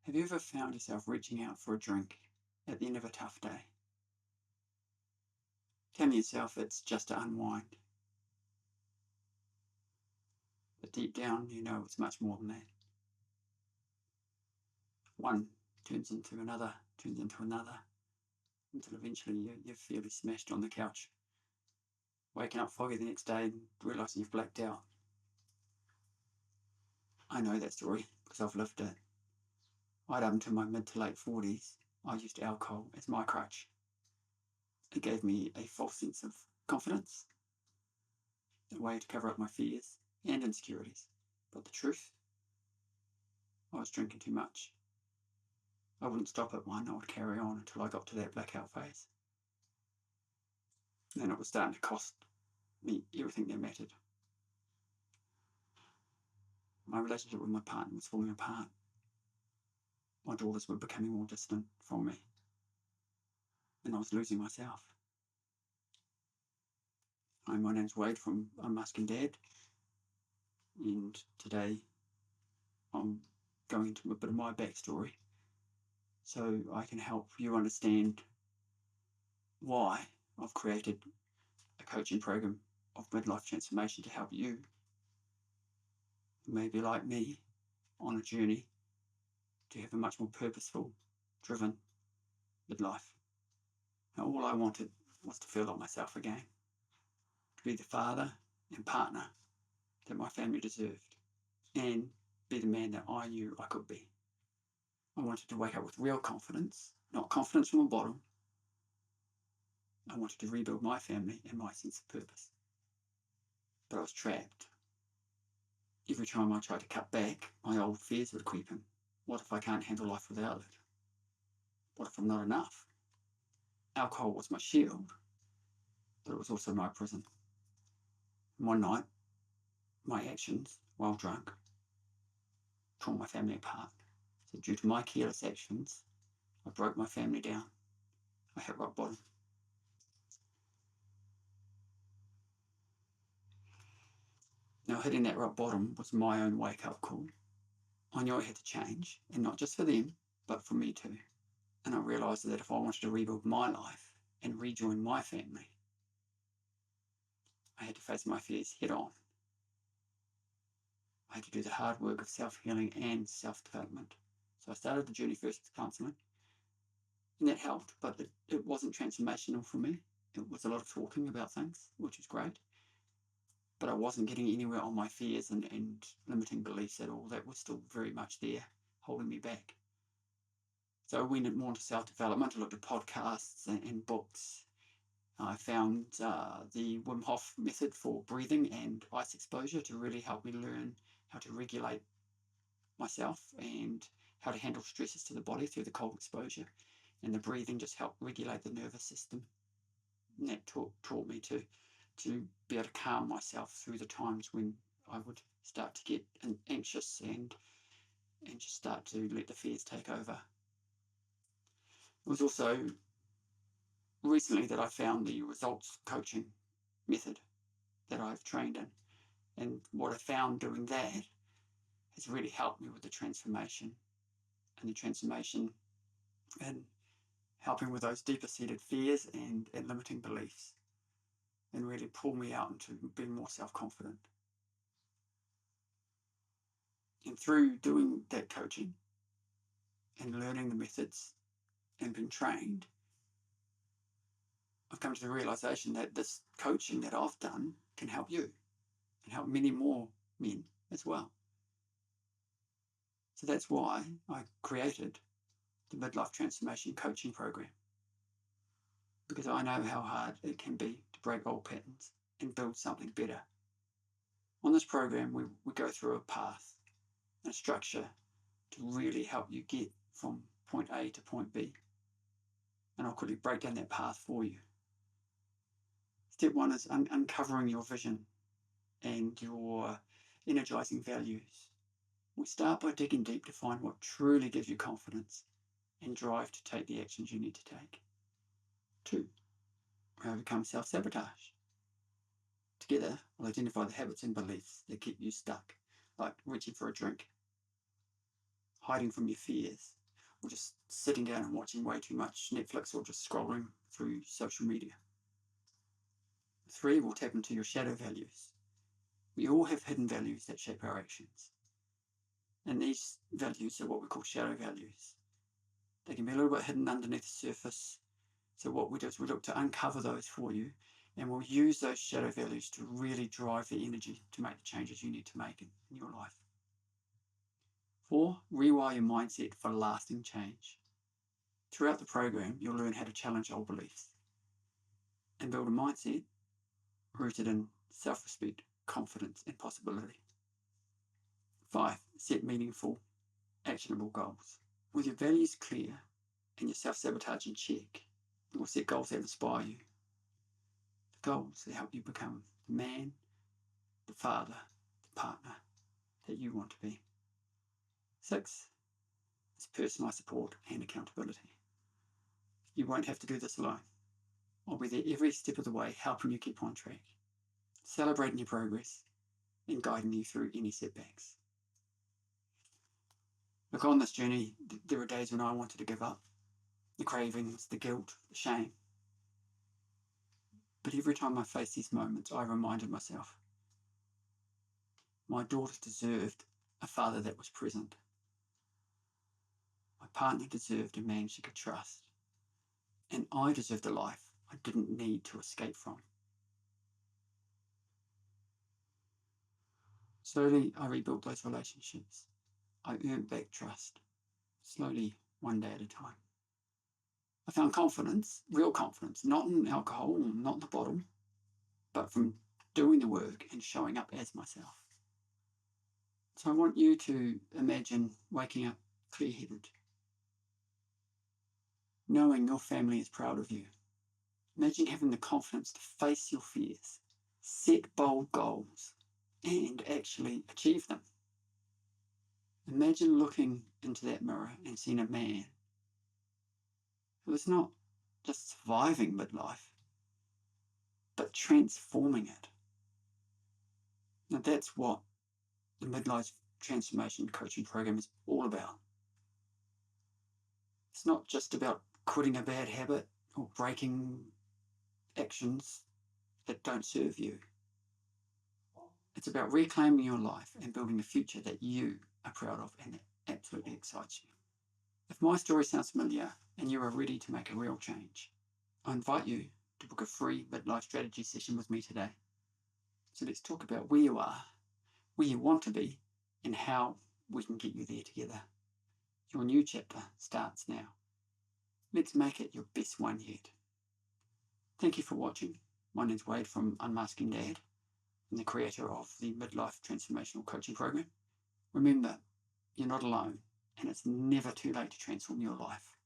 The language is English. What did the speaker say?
Have you ever found yourself reaching out for a drink at the end of a tough day? Telling yourself it's just to unwind, but deep down you know it's much more than that. One turns into another, until eventually you're fairly smashed on the couch, waking up foggy the next day and realising you've blacked out. I know that story because I've lived it. Right up until my mid to late 40s, I used alcohol as my crutch. It gave me a false sense of confidence, a way to cover up my fears and insecurities. But the truth, I was drinking too much. I wouldn't stop at one, I would carry on until I got to that blackout phase. And then it was starting to cost me everything that mattered. My relationship with my partner was falling apart. My daughters were becoming more distant from me. And I was losing myself. Hi, my name's Wade from Unmasking Dad. And today I'm going into a bit of my backstory so I can help you understand why I've created a coaching program of midlife transformation to help you, maybe like me, on a journey to have a much more purposeful, driven midlife. Now, all I wanted was to feel like myself again, to be the father and partner that my family deserved, and be the man that I knew I could be. I wanted to wake up with real confidence, not confidence from the bottom. I wanted to rebuild my family and my sense of purpose. But I was trapped. Every time I tried to cut back, my old fears would creep in. What if I can't handle life without it? What if I'm not enough? Alcohol was my shield, but it was also my prison. One night, my actions, while drunk, tore my family apart. So due to my careless actions, I broke my family down. I hit rock bottom. Now, hitting that rock bottom was my own wake-up call. I knew I had to change, and not just for them, but for me too. And I realised that if I wanted to rebuild my life and rejoin my family, I had to face my fears head on. I had to do the hard work of self-healing and self-development. So I started the journey first with counselling, and that helped, but it wasn't transformational for me. It was a lot of talking about things, which was great, but I wasn't getting anywhere on my fears and limiting beliefs at all. That was still very much there, holding me back. So I went more into self-development. I looked at podcasts and books. I found the Wim Hof method for breathing and ice exposure to really help me learn how to regulate myself and how to handle stresses to the body through the cold exposure. And the breathing just helped regulate the nervous system. And that taught me to be able to calm myself through the times when I would start to get anxious and just start to let the fears take over. It was also recently that I found the results coaching method that I've trained in. And what I found doing that has really helped me with the transformation and helping with those deeper seated fears and limiting beliefs, and really pull me out into being more self-confident. And through doing that coaching and learning the methods and being trained, I've come to the realization that this coaching that I've done can help you and help many more men as well. So that's why I created the Midlife Transformation Coaching Program, because I know how hard it can be to break old patterns and build something better. On this program, we go through a path and a structure to really help you get from point A to point B. And I'll quickly break down that path for you. Step one is uncovering your vision and your energizing values. We start by digging deep to find what truly gives you confidence and drive to take the actions you need to take. 2, overcome self-sabotage. Together, we'll identify the habits and beliefs that keep you stuck, like reaching for a drink, hiding from your fears, or just sitting down and watching way too much Netflix or just scrolling through social media. 3, we'll tap into your shadow values. We all have hidden values that shape our actions. And these values are what we call shadow values. They can be a little bit hidden underneath the surface. So what we do is we look to uncover those for you, and we'll use those shadow values to really drive the energy to make the changes you need to make in your life. 4, rewire your mindset for lasting change. Throughout the program, you'll learn how to challenge old beliefs and build a mindset rooted in self-respect, confidence, and possibility. 5, set meaningful, actionable goals. With your values clear and your self-sabotage in check, you will set goals that inspire you. The goals that help you become the man, the father, the partner that you want to be. 6 is personalised support and accountability. You won't have to do this alone. I'll be there every step of the way, helping you keep on track, celebrating your progress, and guiding you through any setbacks. Look, on this journey, there were days when I wanted to give up, the cravings, the guilt, the shame. But every time I faced these moments, I reminded myself, my daughter deserved a father that was present. My partner deserved a man she could trust. And I deserved a life I didn't need to escape from. Slowly, I rebuilt those relationships. I earned back trust, slowly, one day at a time. I found confidence, real confidence, not in alcohol, not in the bottle, but from doing the work and showing up as myself. So I want you to imagine waking up clear-headed, knowing your family is proud of you. Imagine having the confidence to face your fears, set bold goals, and actually achieve them. Imagine looking into that mirror and seeing a man who is not just surviving midlife, but transforming it. Now that's what the Midlife Transformation coaching program is all about. It's not just about quitting a bad habit or breaking actions that don't serve you. It's about reclaiming your life and building a future that you are proud of and that absolutely excites you. If my story sounds familiar and you are ready to make a real change, I invite you to book a free midlife strategy session with me today. So let's talk about where you are, where you want to be, and how we can get you there together. Your new chapter starts now. Let's make it your best one yet. Thank you for watching. My name's Wade from Unmasking Dad. I'm the creator of the Midlife Transformational Coaching Program. Remember, you're not alone, and it's never too late to transform your life.